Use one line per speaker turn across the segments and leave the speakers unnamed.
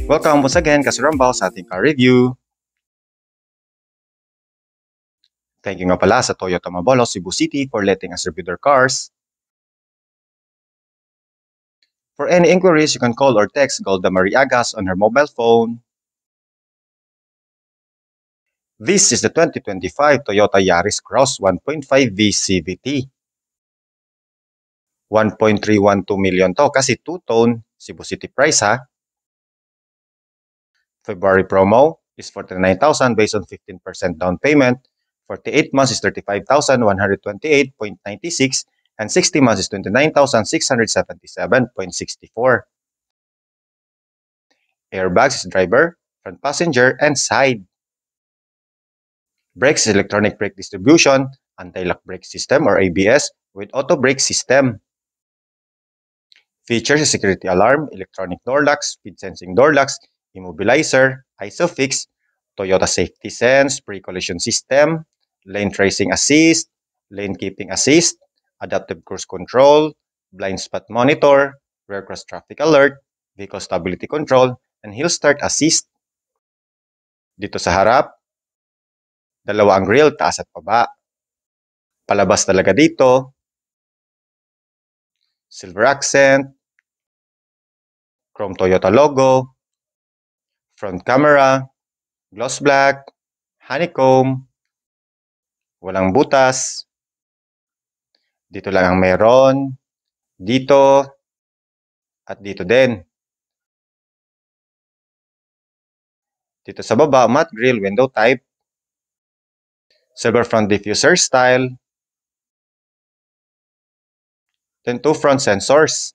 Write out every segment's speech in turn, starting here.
Welcome once again, Kasurambao, sa ating car review. Thank you nga pala sa Toyota Mabolo, Cebu City for letting us review their cars. For any inquiries, you can call or text Golda Mariagas on her mobile phone. This is the 2025 Toyota Yaris Cross 1.5V CVT. 1.312 million to kasi two-tone Cebu City price ha. February promo is 49,000 based on 15% down payment. 48 months is 35,128.96 and 60 months is 29,677.64. Airbags is driver, front passenger, and side. Brakes is electronic brake distribution, anti-lock brake system or ABS with auto brake system. Features is security alarm, electronic door locks, speed sensing door locks, immobilizer, ISOFIX, Toyota Safety Sense, pre-collision system, lane tracing assist, lane keeping assist, adaptive cruise control, blind spot monitor, rear cross traffic alert, vehicle stability control, and hill start assist. Dito sa harap, dalawa ang grille, taas at baba. Palabas talaga dito, silver accent, chrome Toyota logo, front camera, gloss black, honeycomb, walang butas. Dito lang ang meron, dito, at dito din. Dito sa baba, matte grille window type, silver front diffuser style, then two front sensors.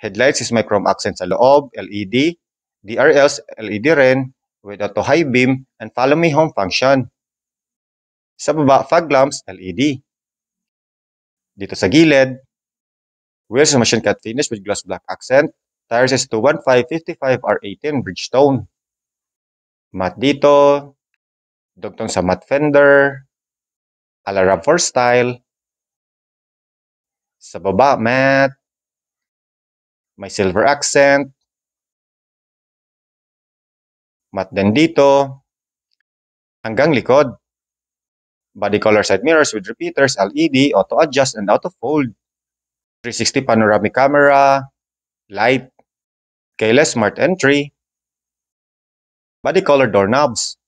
Headlights is may chrome accent sa loob, LED, DRLs, LED rin, with auto high beam, and follow me home function. Sa baba, fog lamps, LED. Dito sa gilid, wheels is machine cut finish with gloss black accent, tires is 215/55 R18 Bridgestone. Matte dito, dugtong sa matte fender, ala RAV4 style. Sa baba, matte, may silver accent, matte din dito, hanggang likod. Body color side mirrors with repeaters, LED, auto adjust, and auto fold. 360 panoramic camera, light, keyless smart entry, body color doorknobs,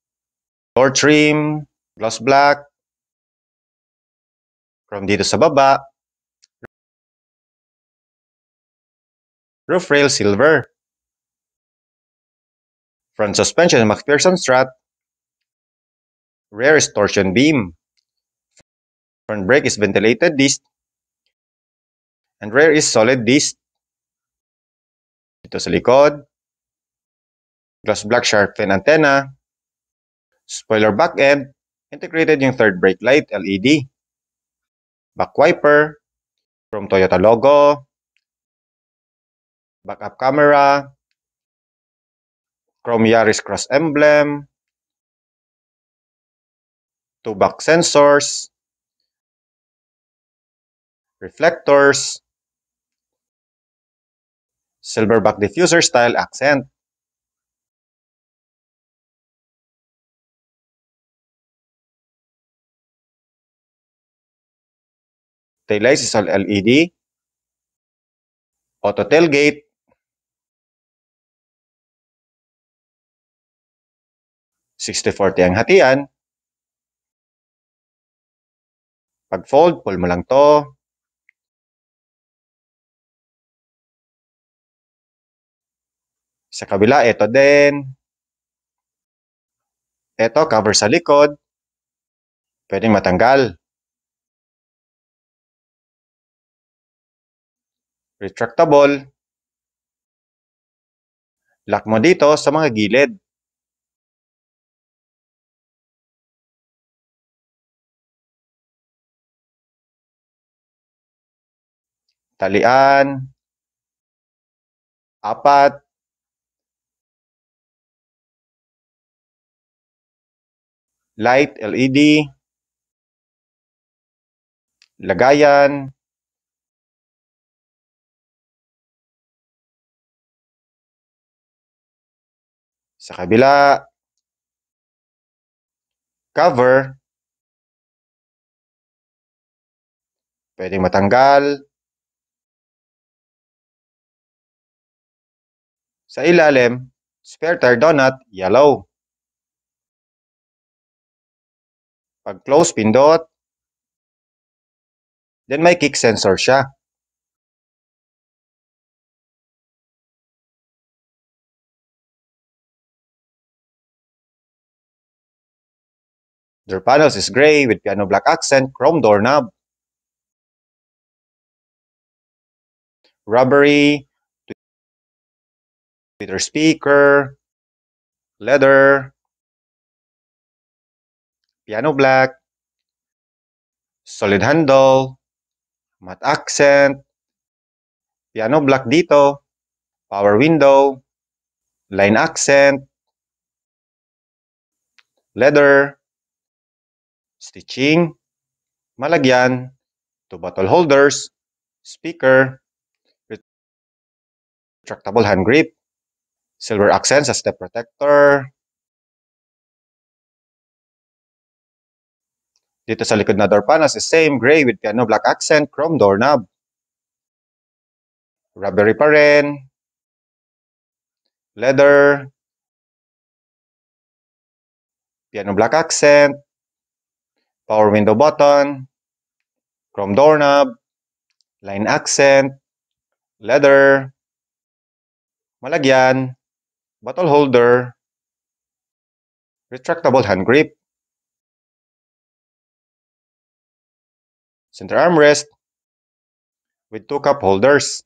door trim, gloss black, chrome dito sa baba, roof rail silver, front suspension McPherson strut, rear is torsion beam, front brake is ventilated disc, and rear is solid disc. Dito sa likod, gloss black shark fin antenna, spoiler back end, integrated yung third brake light LED, back wiper, chrome Toyota logo, backup camera, chrome Yaris cross emblem, two back sensors, reflectors, silver back diffuser style accent. Taillights is all LED, auto tailgate, /60/40 ang hatian. Pag fold, pull mo lang to. Sa kabila, ito din. Ito, cover sa likod. Pwedeng matanggal. Retractable. Lock mo dito sa mga gilid. Talian. 4. Light LED. lagayan, sa kabila, cover, pwedeng matanggal, sa ilalim, spare tire donut, yellow. Pag close, pindot, then may kick sensor siya. Door panels is gray with piano black accent, chrome doorknob. Rubbery, tweeter speaker, leather, piano black, solid handle, matte accent, piano black dito, power window, line accent, leather, stitching, malagyan, 2 bottle holders, speaker, retractable hand grip, silver accent sa step protector. Dito sa likod na door panels is same, gray with piano black accent, chrome doorknob. Rubbery pa rin, leather, piano black accent, power window button, chrome doorknob, line accent, leather, malagyan, bottle holder, retractable hand grip, center armrest with 2 cup holders.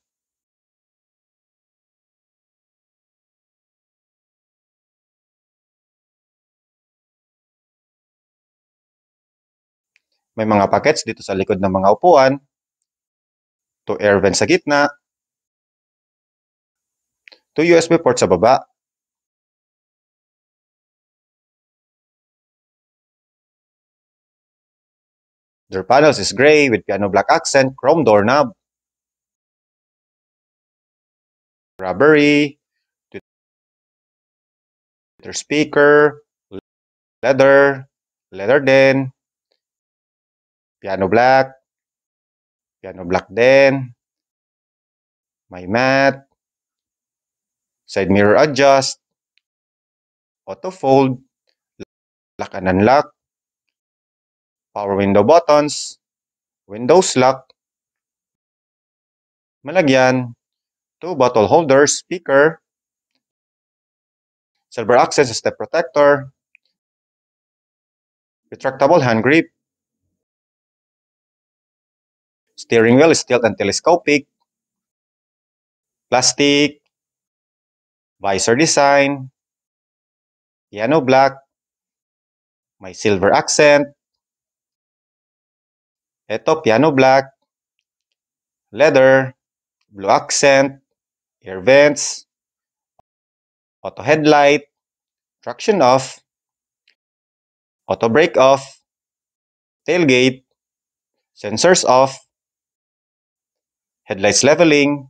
May mga pockets dito sa likod ng mga upuan, 2 air vents sa gitna, 2 USB ports sa baba. Door panels is gray with piano black accent, chrome doorknob. Rubbery, tweeter speaker, leather din, piano black din, may matte, side mirror adjust, auto fold, lock and unlock, power window buttons, windows lock, malagyan, 2 bottle holders, speaker, silver accent sa step protector, retractable hand grip, steering wheel is tilt and telescopic, plastic, visor design, piano black, may silver accent, ito piano black, leather, blue accent, air vents, auto headlight, traction off, auto brake off, tailgate, sensors off, headlights leveling,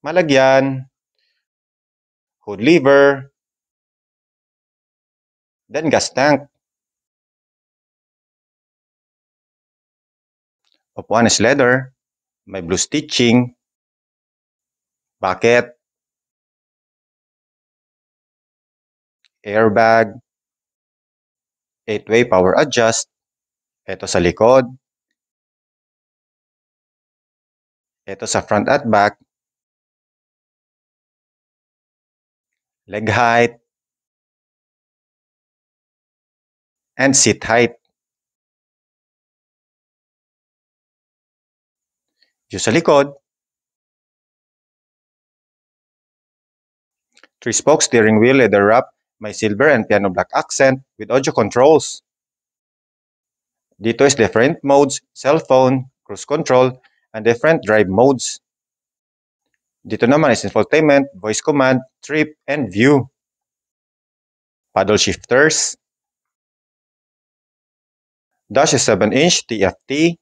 malagyan, hood lever, then gas tank. Upuan is leather, may blue stitching, bucket, airbag, 8-way power adjust, ito sa likod, ito sa front at back, leg height, and seat height. Dito sa likod, 3-spoke steering wheel leather wrap, may silver and piano black accent with audio controls. Dito is different modes, cell phone, cruise control, and different drive modes. Dito naman is infotainment, voice command, trip, and view. Paddle shifters, Dash is 7-inch TFT.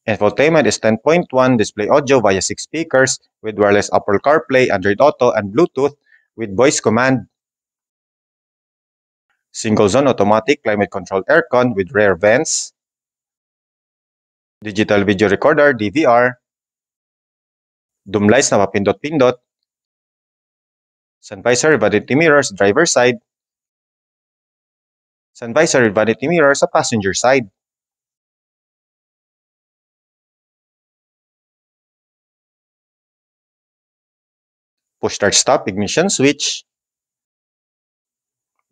Infotainment is 10.1 display audio via 6 speakers with wireless Apple CarPlay, Android Auto, and Bluetooth with voice command. Single zone automatic climate controlled aircon with rear vents. Digital video recorder DVR. Doom lights na papindot-pindot. Sun visor vanity mirrors driver side. Sun visor vanity mirror sa passenger side. Push start stop ignition switch.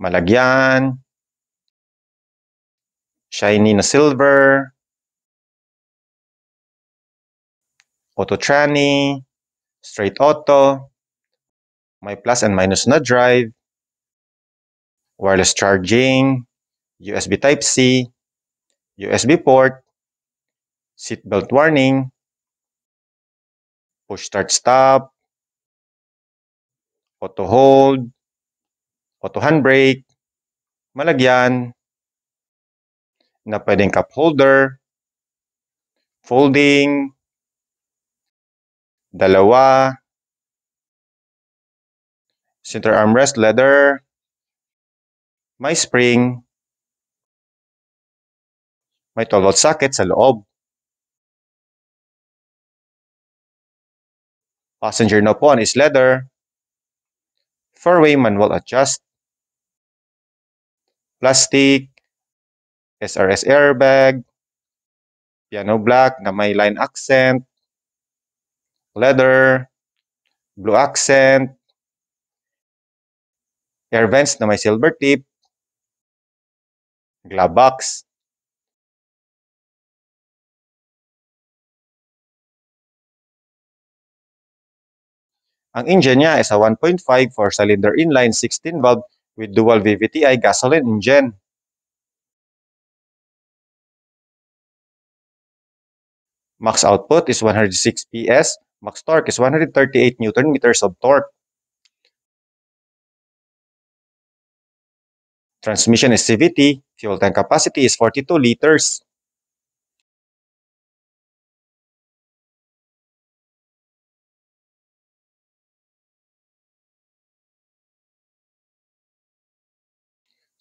Malagyan. Shiny na silver. Auto tranny. Straight auto. May plus and minus na drive. Wireless charging. USB Type-C. USB port. Seatbelt warning. Push start stop. Auto hold. Auto handbrake. Malagyan. Na pwedeng cup holder. Folding. Dalawa. Center armrest leather. May spring. May 12-volt socket sa loob. Passenger na upuan is leather. 4-way manual adjust. Plastic. SRS airbag. Piano black na may line accent. Leather. Blue accent. Air vents na may silver tip. Glove box. Ang engine niya is a 1.5 4-cylinder inline 16-valve with dual VVTi gasoline engine. Max output is 106 PS. Max torque is 138 Nm of torque. Transmission is CVT. Fuel tank capacity is 42 liters.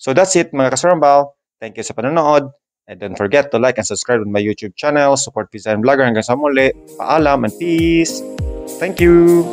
So that's it mga kasarambal. Thank you sa panonood. And don't forget to like and subscribe on my YouTube channel. Support Visa and Vlogger. Hanggang sa muli. Paalam and peace. Thank you.